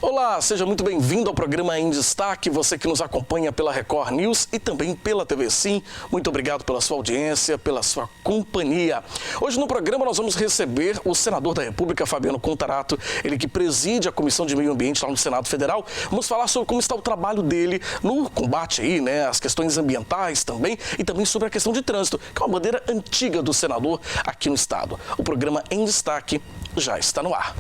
Olá, seja muito bem-vindo ao programa Em Destaque, você que nos acompanha pela Record News e também pela TV Sim. Muito obrigado pela sua audiência, pela sua companhia. Hoje no programa nós vamos receber o senador da República, Fabiano Contarato, ele que preside a Comissão de Meio Ambiente lá no Senado Federal. Vamos falar sobre como está o trabalho dele no combate aí, né, às questões ambientais também e também sobre a questão de trânsito, que é uma bandeira antiga do senador aqui no estado. O programa Em Destaque já está no ar.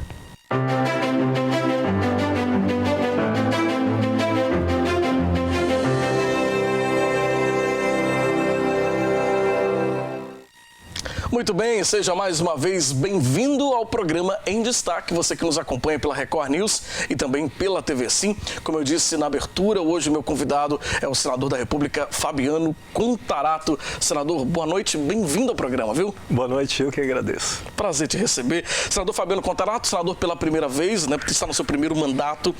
Muito bem, seja mais uma vez bem-vindo ao programa Em Destaque, você que nos acompanha pela Record News e também pela TV Sim. Como eu disse na abertura, hoje o meu convidado é o senador da República, Fabiano Contarato. Senador, boa noite, bem-vindo ao programa, viu? Boa noite, eu que agradeço. Prazer te receber. Senador Fabiano Contarato, senador pela primeira vez, né, porque está no seu primeiro mandato,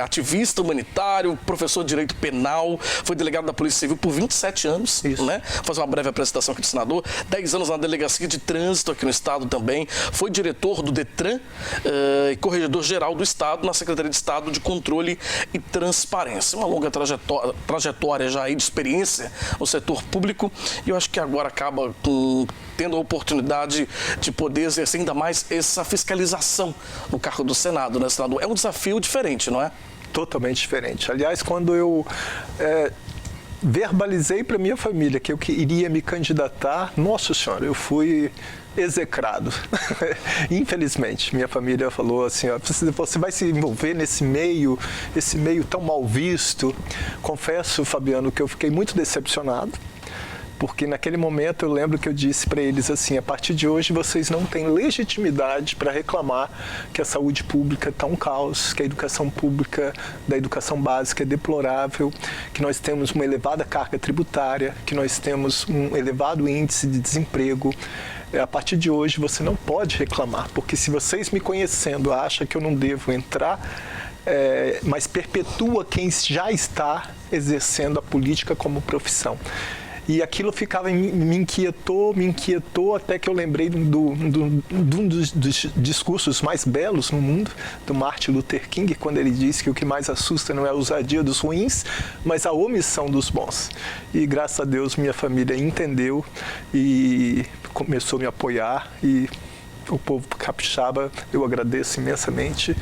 ativista humanitário, professor de direito penal, foi delegado da Polícia Civil por 27 anos, Isso. né? Vou fazer uma breve apresentação aqui do senador, 10 anos na Delegacia de Trânsito aqui no estado também, foi diretor do Detran e corregedor-geral do estado na Secretaria de Estado de Controle e Transparência. Uma longa trajetória já aí de experiência no setor público e eu acho que agora acaba tendo a oportunidade de poder exercer ainda mais essa fiscalização no cargo do Senado, né, senador? É um desafio diferente, não é? Totalmente diferente. Aliás, quando eu verbalizei para minha família que eu iria me candidatar, nossa senhora, eu fui execrado. Infelizmente, minha família falou assim, ó, você vai se envolver nesse meio, esse meio tão mal visto. Confesso, Fabiano, que eu fiquei muito decepcionado, porque naquele momento eu lembro que eu disse para eles assim, a partir de hoje vocês não têm legitimidade para reclamar que a saúde pública está um caos, que a educação pública da educação básica é deplorável, que nós temos uma elevada carga tributária, que nós temos um elevado índice de desemprego. A partir de hoje você não pode reclamar, porque se vocês me conhecendo acham que eu não devo entrar, mas perpetua quem já está exercendo a política como profissão. E aquilo me inquietou até que eu lembrei de um dos discursos mais belos no mundo, do Martin Luther King, quando ele disse que o que mais assusta não é a ousadia dos ruins, mas a omissão dos bons. E graças a Deus minha família entendeu e começou a me apoiar e o povo capixaba, eu agradeço imensamente,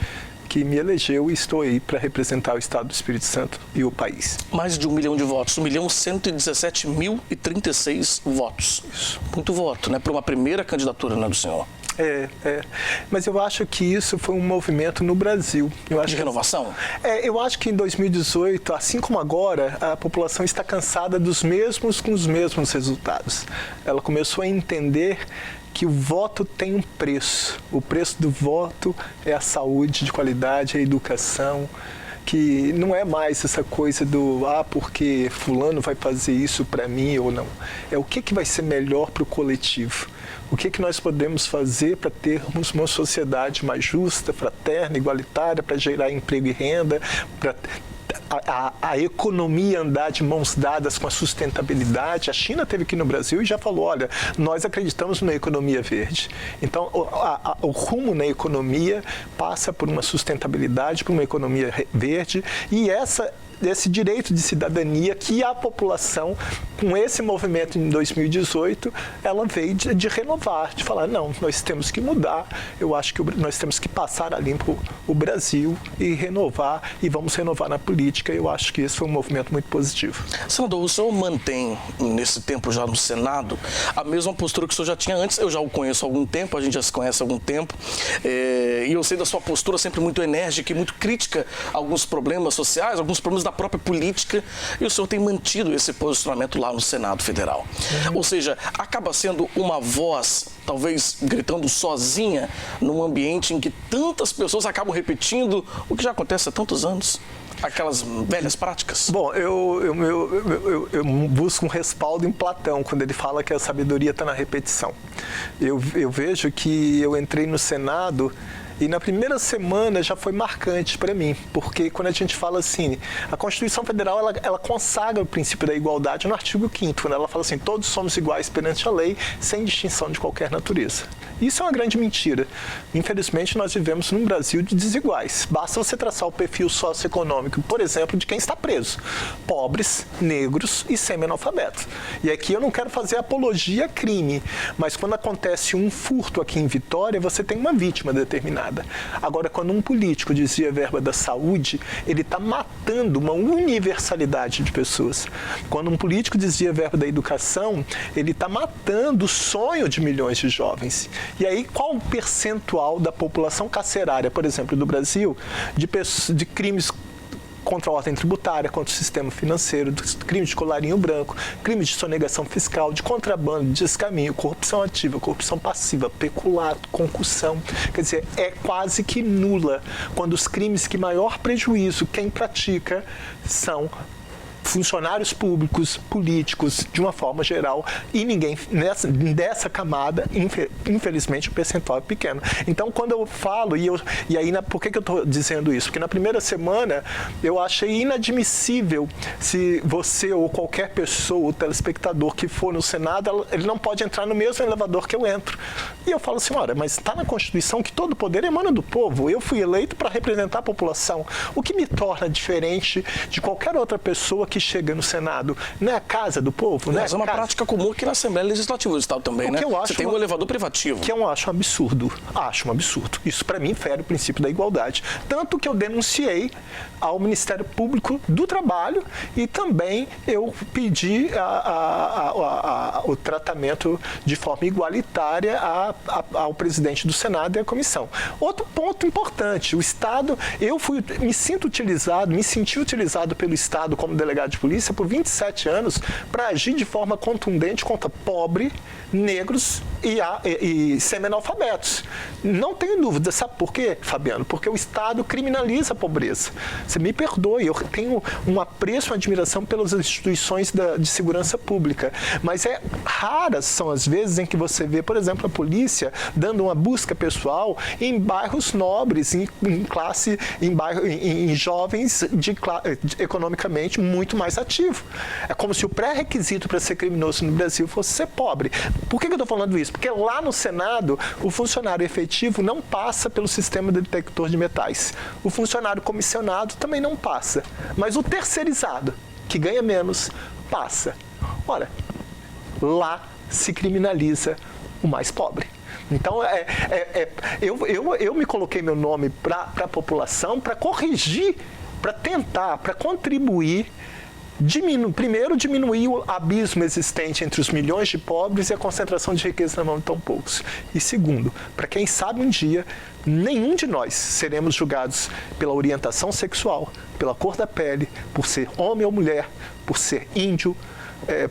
que me elegeu e estou aí para representar o Estado do Espírito Santo e o país. Mais de 1 milhão de votos, 1.117.036 votos. Isso. Muito voto, né? Para uma primeira candidatura, né, do senhor? Mas eu acho que isso foi um movimento no Brasil. De renovação? Eu acho que em 2018, assim como agora, a população está cansada com os mesmos resultados. Ela começou a entender que o voto tem um preço. O preço do voto é a saúde de qualidade, a educação, que não é mais essa coisa do porque fulano vai fazer isso para mim ou não. É o que vai ser melhor para o coletivo. O que nós podemos fazer para termos uma sociedade mais justa, fraterna, igualitária, para gerar emprego e renda, para a economia andar de mãos dadas com a sustentabilidade. A China esteve aqui no Brasil e já falou, olha, nós acreditamos na economia verde. Então, o rumo na economia passa por uma sustentabilidade, por uma economia verde e esse direito de cidadania que a população, com esse movimento em 2018, ela veio de renovar, de falar, não, nós temos que mudar, eu acho que nós temos que passar a limpo o Brasil e renovar, e vamos renovar na política. Eu acho que esse foi um movimento muito positivo. Senador, o senhor mantém, nesse tempo já no Senado, a mesma postura que o senhor já tinha antes. Eu já o conheço há algum tempo, a gente já se conhece há algum tempo, e eu sei da sua postura sempre muito enérgica e muito crítica a alguns problemas sociais, alguns problemas da própria política, e o senhor tem mantido esse posicionamento lá no Senado Federal. Ou seja, acaba sendo uma voz, talvez gritando sozinha, num ambiente em que tantas pessoas acabam repetindo o que já acontece há tantos anos. Aquelas velhas práticas? Bom, eu busco um respaldo em Platão, quando ele fala que a sabedoria está na repetição. Eu vejo que eu entrei no Senado e na primeira semana já foi marcante para mim, porque quando a gente fala assim, a Constituição Federal ela consagra o princípio da igualdade no artigo 5º, quando ela fala assim, todos somos iguais perante a lei, sem distinção de qualquer natureza. Isso é uma grande mentira. Infelizmente, nós vivemos num Brasil de desiguais. Basta você traçar o perfil socioeconômico, por exemplo, de quem está preso. Pobres, negros e semi-analfabetos. E aqui eu não quero fazer apologia a crime, mas quando acontece um furto aqui em Vitória, você tem uma vítima determinada. Agora, quando um político desvia a verba da saúde, ele está matando uma universalidade de pessoas. Quando um político desvia a verba da educação, ele está matando o sonho de milhões de jovens. E aí, qual o percentual da população carcerária, por exemplo, do Brasil, de crimes contra a ordem tributária, contra o sistema financeiro, crime de colarinho branco, crime de sonegação fiscal, de contrabando, de descaminho, corrupção ativa, corrupção passiva, peculato, concussão. Quer dizer, é quase que nula quando os crimes que maior prejuízo quem pratica são funcionários públicos, políticos, de uma forma geral, e ninguém dessa camada, infelizmente, o percentual é pequeno. Então, quando eu falo, por que eu estou dizendo isso? Porque na primeira semana eu achei inadmissível se você ou qualquer pessoa, o telespectador que for no Senado, ele não pode entrar no mesmo elevador que eu entro. E eu falo assim, olha, mas está na Constituição que todo poder emana do povo. Eu fui eleito para representar a população. O que me torna diferente de qualquer outra pessoa que chega no Senado, não é a casa do povo, né? Mas é uma prática comum aqui na Assembleia Legislativa do Estado também, né? Você tem um elevador privativo. Que eu acho um absurdo. Acho um absurdo. Isso, para mim, fere o princípio da igualdade. Tanto que eu denunciei ao Ministério Público do Trabalho e também eu pedi o tratamento de forma igualitária ao presidente do Senado e à comissão. Outro ponto importante, o Estado, me senti utilizado pelo Estado como delegado de polícia por 27 anos para agir de forma contundente contra pobre, negros e semi-analfabetos. Não tenho dúvida. Sabe por quê, Fabiano? Porque o Estado criminaliza a pobreza. Você me perdoe, eu tenho um apreço, uma admiração pelas instituições de segurança pública, mas raras são as vezes em que você vê, por exemplo, a polícia dando uma busca pessoal em bairros nobres, em jovens economicamente muito mais ativo. É como se o pré-requisito para ser criminoso no Brasil fosse ser pobre. Por que eu estou falando isso? Porque lá no Senado, o funcionário efetivo não passa pelo sistema de detector de metais. O funcionário comissionado também não passa. Mas o terceirizado, que ganha menos, passa. Ora, lá se criminaliza o mais pobre. Então, eu me coloquei meu nome para a população para corrigir, para tentar, para contribuir, primeiro diminuir o abismo existente entre os milhões de pobres e a concentração de riqueza na mão de tão poucos. E segundo, para quem sabe um dia, nenhum de nós seremos julgados pela orientação sexual, pela cor da pele, por ser homem ou mulher, por ser índio,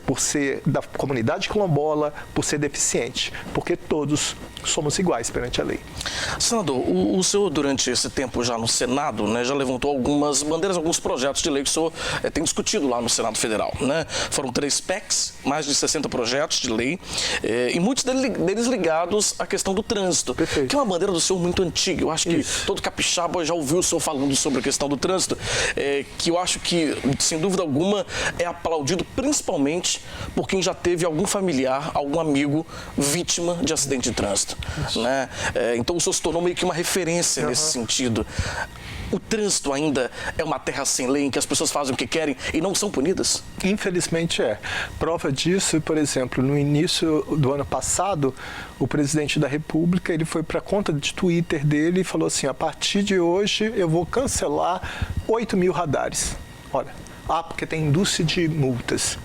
por ser da comunidade quilombola, por ser deficiente, porque todos somos iguais perante a lei. Senador, o senhor durante esse tempo já no Senado, né, já levantou algumas bandeiras, alguns projetos de lei que o senhor tem discutido lá no Senado Federal, né? Foram 3 PECs, mais de 60 projetos de lei, e muitos deles ligados à questão do trânsito, Perfeito. que é uma bandeira do senhor muito antiga. Eu acho que todo capixaba já ouviu o senhor falando sobre a questão do trânsito, que eu acho que, sem dúvida alguma, é aplaudido principalmente por quem já teve algum familiar, algum amigo vítima de acidente de trânsito. Né? Então o senhor se tornou meio que uma referência nesse sentido. O trânsito ainda é uma terra sem lei em que as pessoas fazem o que querem e não são punidas? Infelizmente é. Prova disso, por exemplo, no início do ano passado, o presidente da República, ele foi para a conta de Twitter dele e falou assim, a partir de hoje eu vou cancelar 8.000 radares. Olha, porque tem indústria de multas.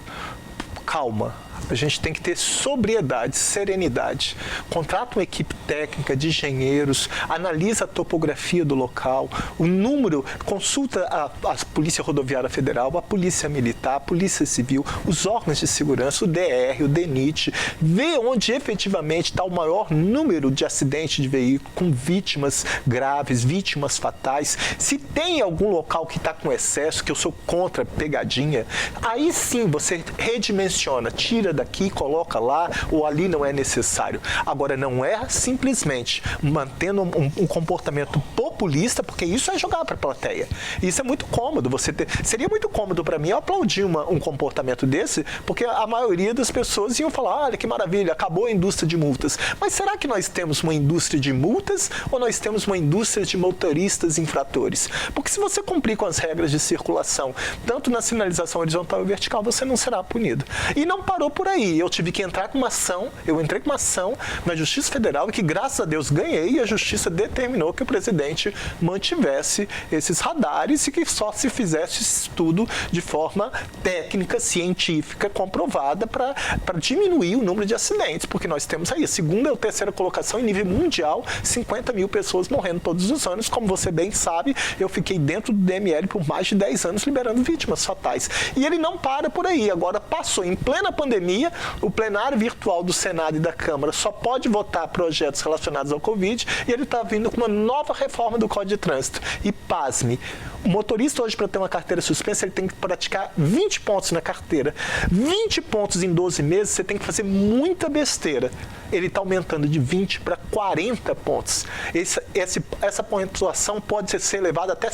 Calma. A gente tem que ter sobriedade, serenidade. Contrata uma equipe técnica de engenheiros, analisa a topografia do local, o número, consulta a Polícia Rodoviária Federal, a Polícia Militar, a Polícia Civil, os órgãos de segurança, o DR, o DENIT, vê onde efetivamente está o maior número de acidentes de veículo com vítimas graves, vítimas fatais. Se tem algum local que está com excesso, que eu sou contra pegadinha, aí sim você redimensiona, tira tira daqui, coloca lá, ou ali não é necessário. Agora, não é simplesmente mantendo um comportamento populista, porque isso é jogar para a plateia. Isso é muito cômodo. Seria muito cômodo para mim aplaudir um comportamento desse, porque a maioria das pessoas iam falar, olha que maravilha, acabou a indústria de multas. Mas será que nós temos uma indústria de multas ou nós temos uma indústria de motoristas infratores? Porque se você cumprir com as regras de circulação, tanto na sinalização horizontal e vertical, você não será punido. E não parou por aí. Eu tive que entrar com uma ação, eu entrei com uma ação na Justiça Federal e que, graças a Deus, ganhei e a Justiça determinou que o presidente mantivesse esses radares e que só se fizesse estudo de forma técnica, científica, comprovada para diminuir o número de acidentes, porque nós temos aí a segunda ou terceira colocação em nível mundial, 50 mil pessoas morrendo todos os anos. Como você bem sabe, eu fiquei dentro do DML por mais de 10 anos liberando vítimas fatais. E ele não para por aí. Agora passou em plena pandemia, o plenário virtual do Senado e da Câmara só pode votar projetos relacionados ao Covid e ele está vindo com uma nova reforma do Código de Trânsito. E pasme, o motorista hoje, para ter uma carteira suspensa, ele tem que praticar 20 pontos na carteira. 20 pontos em 12 meses, você tem que fazer muita besteira. Ele está aumentando de 20 para 40 pontos. Essa pontuação pode ser elevada até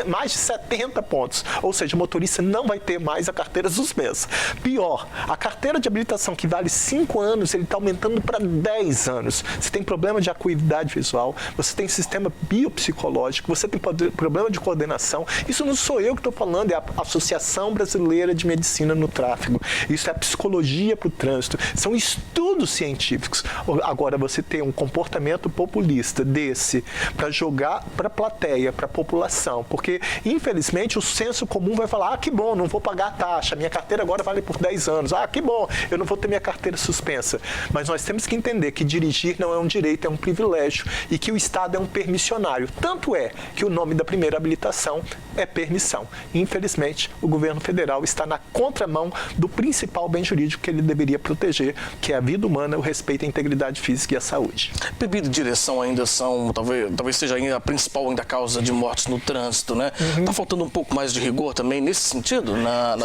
mais de 70 pontos. Ou seja, o motorista não vai ter mais a carteira suspensa. Pior, a carteira de habilitação que vale 5 anos, ele está aumentando para 10 anos. Você tem problema de acuidade visual, você tem sistema biopsicológico, você tem problema de coordenação. Isso não sou eu que estou falando, é a Associação Brasileira de Medicina no Tráfego. Isso é a psicologia para o trânsito. São estudos científicos. Agora, você tem um comportamento populista desse para jogar para a plateia, para a população, porque, infelizmente, o senso comum vai falar, que bom, não vou pagar a taxa, minha carteira agora vale por 10 anos, que bom, eu não vou ter minha carteira suspensa. Mas nós temos que entender que dirigir não é um direito, é um privilégio e que o Estado é um permissionário. Tanto é que o nome da primeira habilitação é permissão. Infelizmente, o governo federal está na contramão do principal bem jurídico que ele deveria proteger, que é a vida humana, o respeito à integridade física e à saúde. Bebida e direção ainda são, talvez seja ainda a principal ainda causa de mortes no trânsito, né? Está faltando um pouco mais de rigor também nesse sentido, na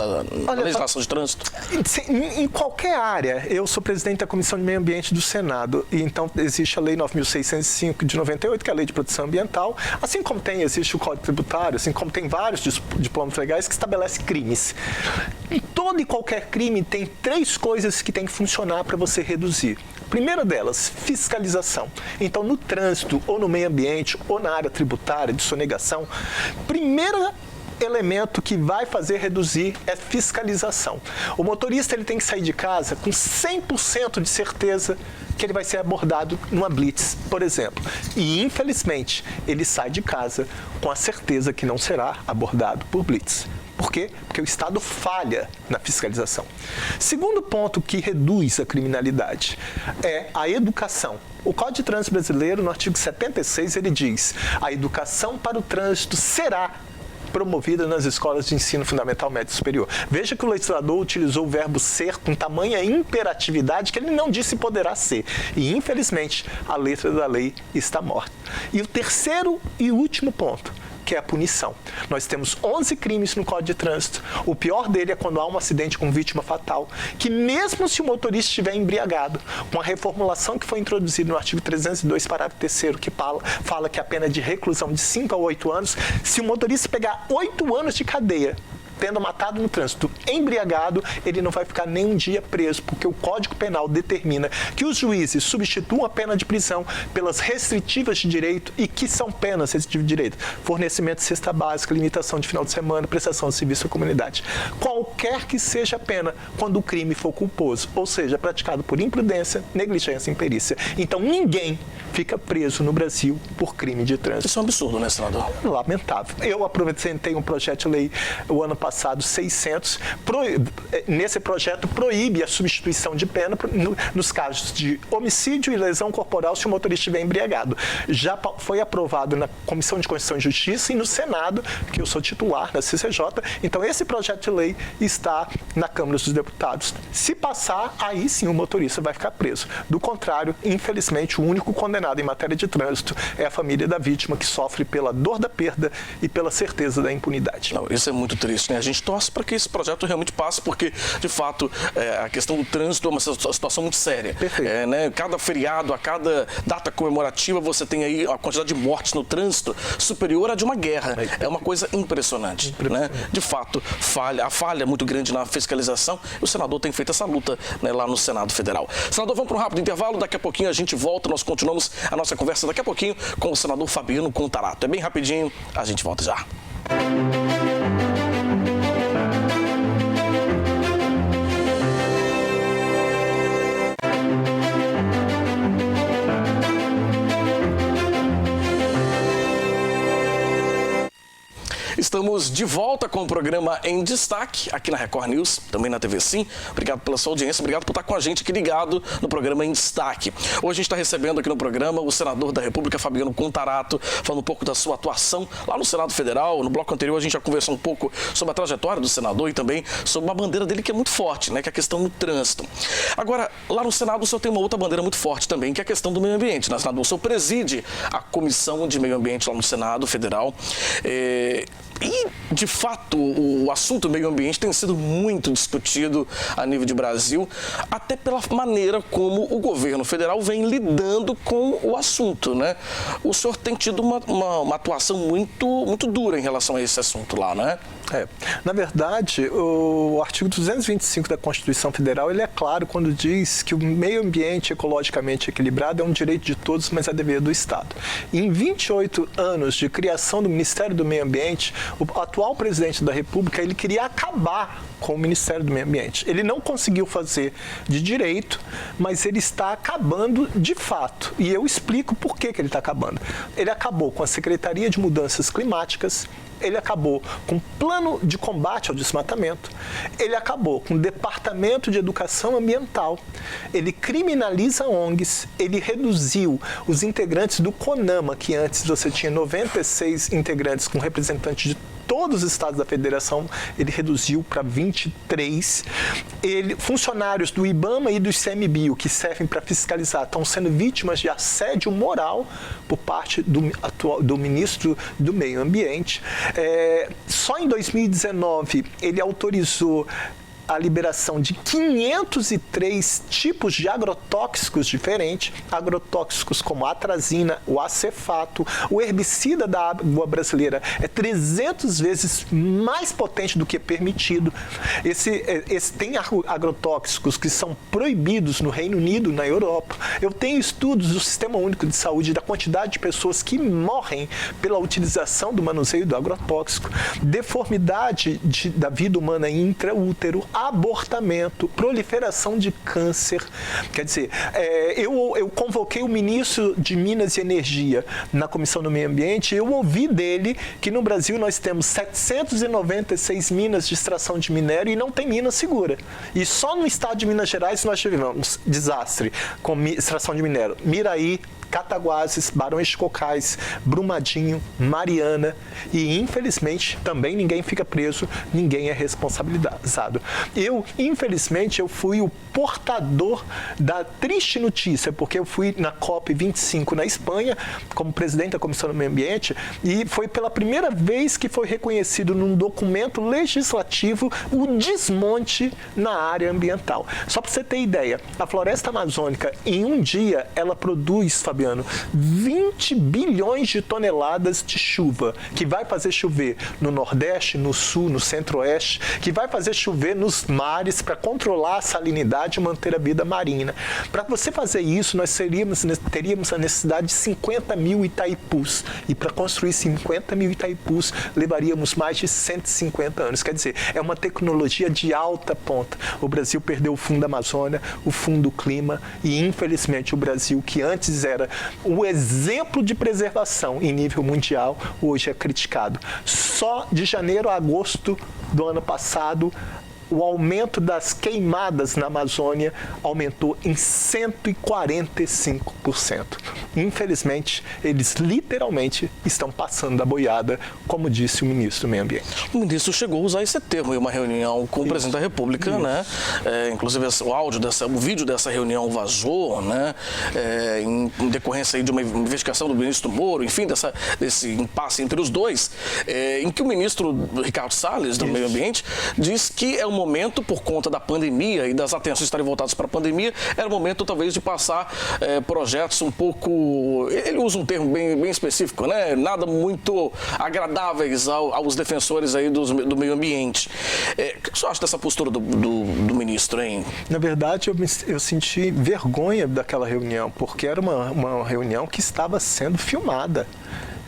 legislação de trânsito? Em qualquer área. Eu sou presidente da Comissão de Meio Ambiente do Senado, e então existe a Lei 9.605 de 98, que é a Lei de Proteção Ambiental, assim como existe o Código Tributário, assim como tem vários diplomas legais que estabelecem crimes. Em todo e qualquer crime tem 3 coisas que tem que funcionar para você reduzir. Primeira delas, fiscalização. Então, no trânsito, ou no meio ambiente, ou na área tributária, de sonegação, primeiro elemento que vai fazer reduzir é fiscalização. O motorista ele tem que sair de casa com 100% de certeza que ele vai ser abordado numa blitz, por exemplo. E, infelizmente, ele sai de casa com a certeza que não será abordado por blitz. Por quê? Porque o Estado falha na fiscalização. Segundo ponto que reduz a criminalidade é a educação. O Código de Trânsito Brasileiro, no artigo 76, ele diz: a educação para o trânsito será promovida nas escolas de ensino fundamental, médio e superior. Veja que o legislador utilizou o verbo ser com tamanha imperatividade que ele não disse poderá ser. E, infelizmente, a letra da lei está morta. E o terceiro e último ponto, que é a punição. Nós temos 11 crimes no Código de Trânsito. O pior dele é quando há um acidente com vítima fatal, que mesmo se o motorista estiver embriagado, com a reformulação que foi introduzida no artigo 302, parágrafo 3º, que fala que a pena é de reclusão de 5 a 8 anos, se o motorista pegar 8 anos de cadeia, tendo matado no trânsito embriagado, ele não vai ficar nem um dia preso, porque o Código Penal determina que os juízes substituam a pena de prisão pelas restritivas de direito. E que são penas restritivas de direito? Fornecimento de cesta básica, limitação de final de semana, prestação de serviço à comunidade. Qualquer que seja a pena, quando o crime for culposo, ou seja, praticado por imprudência, negligência e imperícia. Então, ninguém fica preso no Brasil por crime de trânsito. Isso é um absurdo, né, senador? Lamentável. Eu apresentei um projeto de lei o ano passado, 600, nesse projeto proíbe a substituição de pena nos casos de homicídio e lesão corporal se o motorista estiver embriagado. Já foi aprovado na Comissão de Constituição e Justiça e no Senado, que eu sou titular da CCJ, então esse projeto de lei está na Câmara dos Deputados. Se passar, aí sim o motorista vai ficar preso. Do contrário, infelizmente, o único condenado em matéria de trânsito é a família da vítima que sofre pela dor da perda e pela certeza da impunidade. Não, isso é muito triste, né? A gente torce para que esse projeto realmente passe, porque, de fato, a questão do trânsito é uma situação muito séria. Perfeito. Né? Cada feriado, a cada data comemorativa, você tem aí a quantidade de mortes no trânsito superior à de uma guerra. É uma coisa impressionante, né? De fato, a falha muito grande na fiscalização. O senador tem feito essa luta, né, lá no Senado Federal. Senador, vamos para um rápido intervalo. Daqui a pouquinho a gente volta. Nós continuamos a nossa conversa daqui a pouquinho com o senador Fabiano Contarato. É bem rapidinho. A gente volta já. Estamos de volta com o programa Em Destaque, aqui na Record News, também na TV Sim. Obrigado pela sua audiência, obrigado por estar com a gente aqui ligado no programa Em Destaque. Hoje a gente está recebendo aqui no programa o senador da República, Fabiano Contarato, falando um pouco da sua atuação lá no Senado Federal. No bloco anterior a gente já conversou um pouco sobre a trajetória do senador e também sobre uma bandeira dele que é muito forte, né, que é a questão do trânsito. Agora, lá no Senado o senhor tem uma outra bandeira muito forte também, que é a questão do meio ambiente, né, senador? O senhor preside a Comissão de Meio Ambiente lá no Senado Federal. E, de fato, o assunto meio ambiente tem sido muito discutido a nível de Brasil, até pela maneira como o governo federal vem lidando com o assunto, né? O senhor tem tido uma atuação muito dura em relação a esse assunto lá, né? Na verdade, o artigo 225 da Constituição Federal, ele é claro quando diz que o meio ambiente ecologicamente equilibrado é um direito de todos, mas é dever do Estado. E em 28 anos de criação do Ministério do Meio Ambiente, o atual presidente da República, ele queria acabar com o Ministério do Meio Ambiente. Ele não conseguiu fazer de direito, mas ele está acabando de fato. E eu explico por que ele está acabando. Ele acabou com a Secretaria de Mudanças Climáticas, ele acabou com o Plano de Combate ao Desmatamento, ele acabou com o Departamento de Educação Ambiental, ele criminaliza ONGs, ele reduziu os integrantes do CONAMA, que antes você tinha 96 integrantes com representantes de todos os estados da federação, ele reduziu para 23. Funcionários do IBAMA e do ICMBio, que servem para fiscalizar, estão sendo vítimas de assédio moral por parte do ministro do Meio Ambiente. Só em 2019, ele autorizou a liberação de 503 tipos de agrotóxicos diferentes, agrotóxicos como a atrazina, o acefato, o herbicida da água brasileira é 300 vezes mais potente do que permitido. Tem agrotóxicos que são proibidos no Reino Unido, na Europa. Eu tenho estudos do Sistema Único de Saúde da quantidade de pessoas que morrem pela utilização do manuseio do agrotóxico, deformidade da vida humana intraútero, abortamento, proliferação de câncer. Quer dizer, eu convoquei o ministro de Minas e Energia na Comissão do Meio Ambiente e eu ouvi dele que no Brasil nós temos 796 minas de extração de minério e não tem mina segura. E só no estado de Minas Gerais nós tivemos desastre com extração de minério. Miraí, Cataguases, Barões de Cocais, Brumadinho, Mariana e, infelizmente, também ninguém fica preso, ninguém é responsabilizado. Infelizmente, eu fui o portador da triste notícia, porque eu fui na COP25 na Espanha, como presidente da Comissão do Meio Ambiente, e foi pela primeira vez que foi reconhecido num documento legislativo o desmonte na área ambiental. Só para você ter ideia, a floresta amazônica, em um dia, ela produz, Fabiano, 20 bilhões de toneladas de chuva, que vai fazer chover no Nordeste, no Sul, no Centro-Oeste, que vai fazer chover nos mares para controlar a salinidade e manter a vida marinha. Para você fazer isso, nós teríamos a necessidade de 50 mil Itaipus. E para construir 50 mil Itaipus, levaríamos mais de 150 anos. Quer dizer, é uma tecnologia de alta ponta. O Brasil perdeu o Fundo da Amazônia, o Fundo do Clima e, infelizmente, o Brasil, que antes era o exemplo de preservação em nível mundial, hoje é criticado. Só de janeiro a agosto do ano passado, o aumento das queimadas na Amazônia aumentou em 145%. Infelizmente, eles literalmente estão passando da boiada, como disse o ministro do Meio Ambiente. O ministro chegou a usar esse termo em uma reunião com o presidente da República, né? Inclusive o vídeo dessa reunião vazou, né? Em decorrência aí de uma investigação do ministro Moro, enfim, desse impasse entre os dois, em que o ministro Ricardo Salles, do Meio Ambiente, diz que é o momento, por conta da pandemia e das atenções estarem voltadas para a pandemia, era o momento talvez de passar projetos um pouco, ele usa um termo bem específico, né? Nada muito agradáveis aos defensores aí do meio ambiente. O que você acha dessa postura do ministro, hein? Na verdade, eu senti vergonha daquela reunião, porque era uma reunião que estava sendo filmada.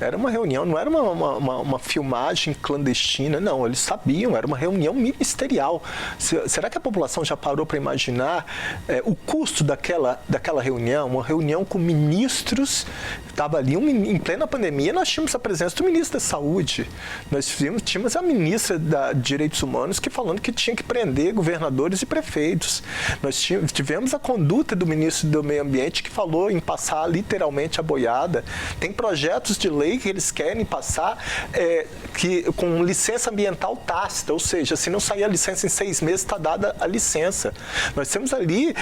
Era uma reunião, não era uma filmagem clandestina, não, eles sabiam, era uma reunião ministerial. Será que a população já parou para imaginar o custo daquela reunião? Uma reunião com ministros, estava ali em plena pandemia, nós tínhamos a presença do ministro da Saúde, nós tínhamos a ministra de Direitos Humanos falando que tinha que prender governadores e prefeitos. Nós tivemos a conduta do ministro do Meio Ambiente que falou em passar literalmente a boiada. Tem projetos de lei que eles querem passar com licença ambiental tácita, ou seja, se não sair a licença em 6 meses, está dada a licença. Nós temos ali,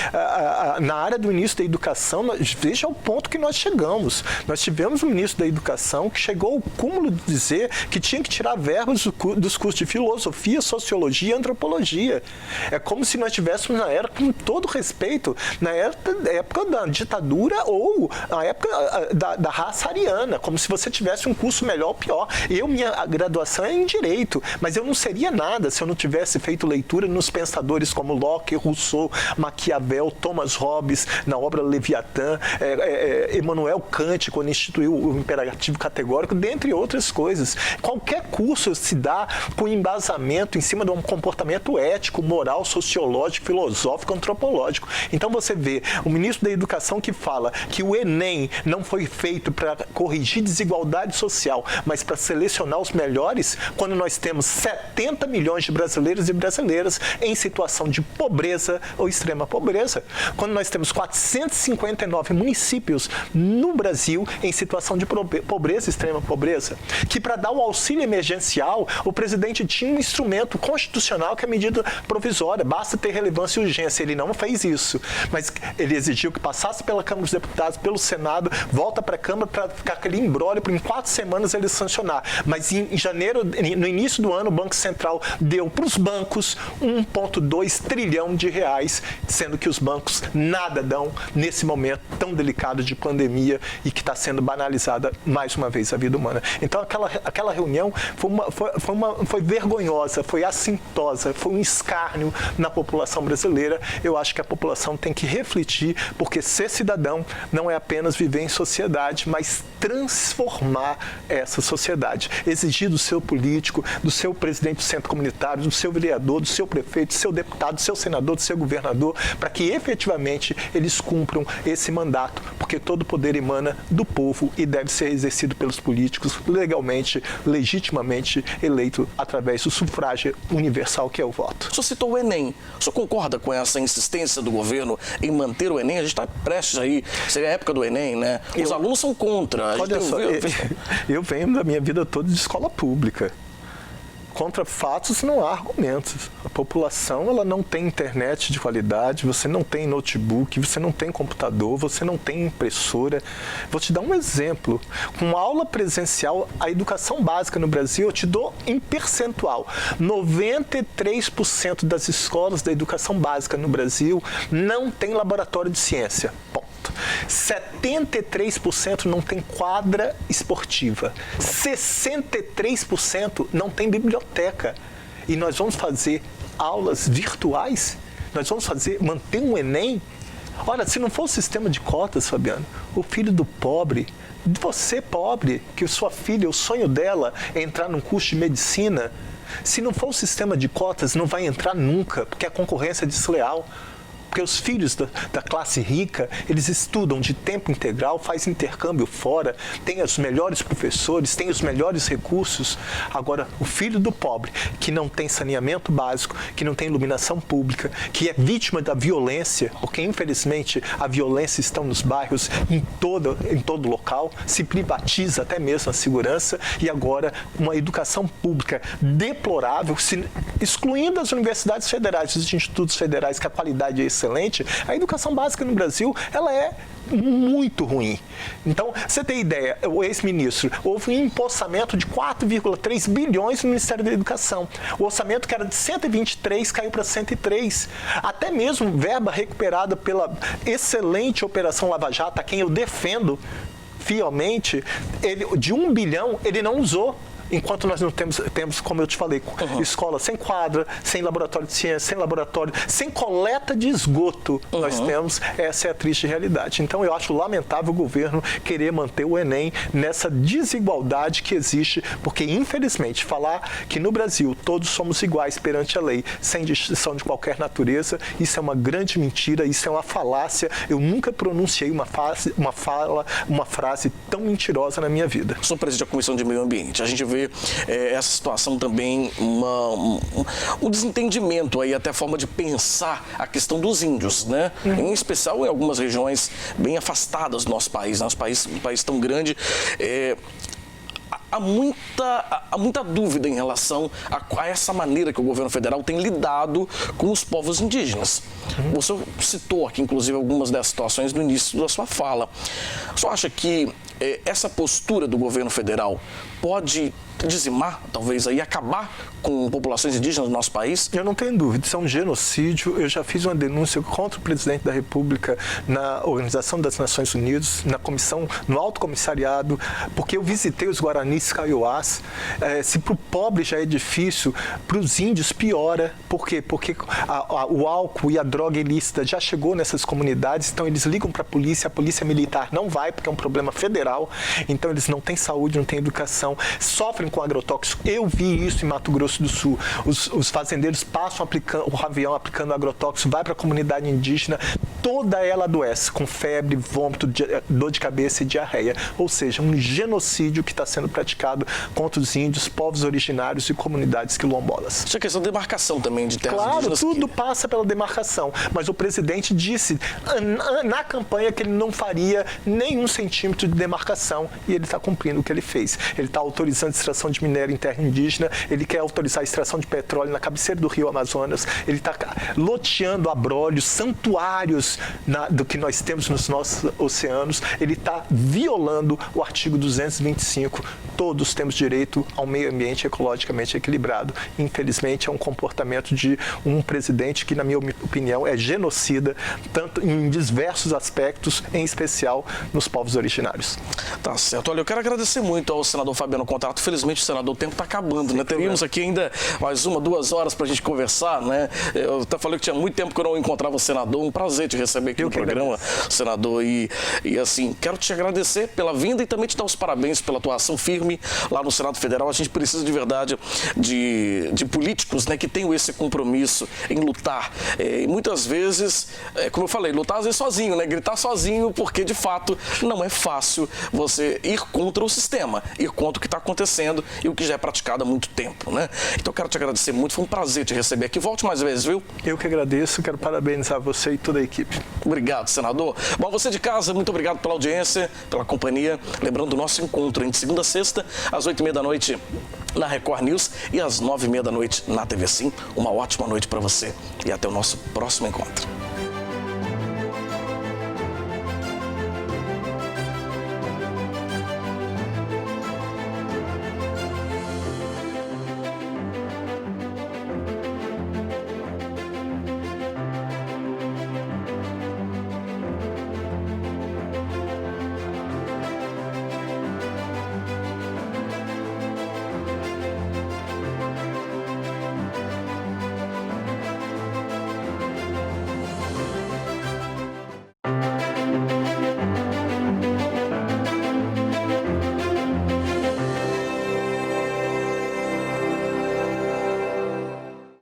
na área do ministro da Educação, veja o ponto que nós chegamos. Nós tivemos um ministro da Educação que chegou ao cúmulo de dizer que tinha que tirar verbas dos cursos de filosofia, sociologia e antropologia. É como se nós estivéssemos na era, com todo respeito, na época da ditadura ou na época da raça ariana, como se você tivesse um curso melhor ou pior. Minha graduação é em Direito, mas eu não seria nada se eu não tivesse feito leitura nos pensadores como Locke, Rousseau, Maquiavel, Thomas Hobbes, na obra Leviatã, Immanuel Kant, quando instituiu o imperativo categórico, dentre outras coisas. Qualquer curso se dá com embasamento em cima de um comportamento ético, moral, sociológico, filosófico, antropológico. Então você vê o ministro da Educação que fala que o Enem não foi feito para corrigir desigualdade social, mas para selecionar os melhores, quando nós temos 70 milhões de brasileiros e brasileiras em situação de pobreza ou extrema pobreza. Quando nós temos 459 municípios no Brasil em situação de pobreza e extrema pobreza, que para dar o auxílio emergencial, o presidente tinha um instrumento constitucional que é a medida provisória, basta ter relevância e urgência. Ele não fez isso, mas ele exigiu que passasse pela Câmara dos Deputados, pelo Senado, volta para a Câmara para ficar aquele imbróglio, para em 4 semanas ele sancionar. Mas em janeiro, no início do ano, o Banco Central deu para os bancos 1,2 trilhão de reais, sendo que os bancos nada dão nesse momento tão delicado de pandemia e que está sendo banalizada mais uma vez a vida humana. Então aquela reunião foi vergonhosa, foi assintosa, foi um escárnio na população brasileira. Eu acho que a população tem que refletir, porque ser cidadão não é apenas viver em sociedade, mas transformar essa sociedade. Exigir do seu político, do seu presidente do centro comunitário, do seu vereador, do seu prefeito, do seu deputado, do seu senador, do seu governador, para que efetivamente eles cumpram esse mandato, porque todo poder emana do povo e deve ser exercido pelos políticos legalmente, legitimamente eleito através do sufrágio universal que é o voto. O senhor citou o Enem. O senhor concorda com essa insistência do governo em manter o Enem? A gente está prestes aí, seria a época do Enem, né? Os alunos são contra. Olha só, eu venho da minha vida toda de escola pública. Contra fatos não há argumentos. A população ela não tem internet de qualidade, você não tem notebook, você não tem computador, você não tem impressora. Vou te dar um exemplo. Com aula presencial, a educação básica no Brasil, eu te dou em percentual. 93% das escolas da educação básica no Brasil não tem laboratório de ciência. Ponto. 73% não tem quadra esportiva. 63% não tem biblioteca. E nós vamos fazer aulas virtuais? Nós vamos manter um Enem? Olha, se não for o sistema de cotas, Fabiano, o filho do pobre, você pobre, que sua filha, o sonho dela é entrar num curso de medicina, se não for o sistema de cotas, não vai entrar nunca, porque a concorrência é desleal. porque os filhos da classe rica, eles estudam de tempo integral, faz intercâmbio fora, tem os melhores professores, tem os melhores recursos. Agora, o filho do pobre, que não tem saneamento básico, que não tem iluminação pública, que é vítima da violência, porque infelizmente a violência está nos bairros, em todo local, se privatiza até mesmo a segurança, e agora uma educação pública deplorável, excluindo as universidades federais, os institutos federais, que a qualidade é excelente. A educação básica no Brasil, ela é muito ruim. Então, você tem ideia, o ex-ministro, houve um empossamento de 4,3 bilhões no Ministério da Educação. O orçamento que era de 123 caiu para 103. Até mesmo verba recuperada pela excelente Operação Lava Jato, a quem eu defendo fielmente, de 1 bilhão ele não usou. Enquanto nós não temos, como eu te falei, escola sem quadra, sem laboratório de ciência, sem laboratório, sem coleta de esgoto, nós temos, essa é a triste realidade. Então, eu acho lamentável o governo querer manter o Enem nessa desigualdade que existe, porque, infelizmente, falar que no Brasil todos somos iguais perante a lei, sem distinção de qualquer natureza, isso é uma grande mentira, isso é uma falácia. Eu nunca pronunciei uma frase tão mentirosa na minha vida. Sou presidente da Comissão de Meio Ambiente. A gente vê essa situação também, um desentendimento aí, até a forma de pensar a questão dos índios, né? Em especial em algumas regiões bem afastadas do nosso país, né? Um país tão grande. Há muita dúvida em relação a essa maneira que o governo federal tem lidado com os povos indígenas. Você citou aqui, inclusive, algumas dessas situações no início da sua fala. Você acha que essa postura do governo federal pode dizimar, talvez, aí, acabar com populações indígenas do nosso país? Eu não tenho dúvida, isso é um genocídio. Eu já fiz uma denúncia contra o presidente da República na Organização das Nações Unidas, na comissão, no Alto Comissariado, porque eu visitei os Guaranis Kaiowás. Se para o pobre já é difícil, para os índios piora. Por quê? Porque o álcool e a droga ilícita já chegou nessas comunidades, então eles ligam para a polícia militar não vai, porque é um problema federal, então eles não têm saúde, não têm educação, sofrem com agrotóxico. Eu vi isso em Mato Grosso do Sul. Os fazendeiros passam o avião aplicando agrotóxico, vai para a comunidade indígena, toda ela adoece com febre, vômito, dor de cabeça e diarreia. Ou seja, um genocídio que está sendo praticado contra os índios, povos originários e comunidades quilombolas. Isso é questão de demarcação também de terras indígenas. Claro, tudo passa pela demarcação, mas o presidente disse na campanha que ele não faria nenhum centímetro de demarcação, e ele está cumprindo o que ele fez. Ele está autorizando a extração de minério em terra indígena, ele quer autorizar a extração de petróleo na cabeceira do rio Amazonas, ele está loteando abrolhos, santuários do que nós temos nos nossos oceanos, ele está violando o artigo 225. Todos temos direito ao meio ambiente ecologicamente equilibrado. Infelizmente, é um comportamento de um presidente que, na minha opinião, é genocida, tanto em diversos aspectos, em especial nos povos originários. Tá certo. Olha, eu quero agradecer muito ao senador Fabiano Contarato. Felizmente, senador, o tempo está acabando, né? Teríamos aqui ainda mais 2 horas para a gente conversar, né? Eu até falei que tinha muito tempo que eu não encontrava o senador. Um prazer te receber aqui no programa, senador. E assim, quero te agradecer pela vinda e também te dar os parabéns pela tua ação firme lá no Senado Federal. A gente precisa de verdade de políticos, né, que tenham esse compromisso em lutar. E muitas vezes, como eu falei, lutar às vezes sozinho, né? Gritar sozinho, porque de fato não é fácil você ir contra o sistema, ir contra o que está acontecendo e o que já é praticado há muito tempo, né? Então eu quero te agradecer muito, foi um prazer te receber aqui. Volte mais vezes, viu? Eu que agradeço, quero parabenizar você e toda a equipe. Obrigado, senador. Bom, você de casa, muito obrigado pela audiência, pela companhia. Lembrando o nosso encontro entre segunda a sexta, às 8h30 da noite na Record News e às 9h30 da noite na TV Sim. Uma ótima noite para você e até o nosso próximo encontro.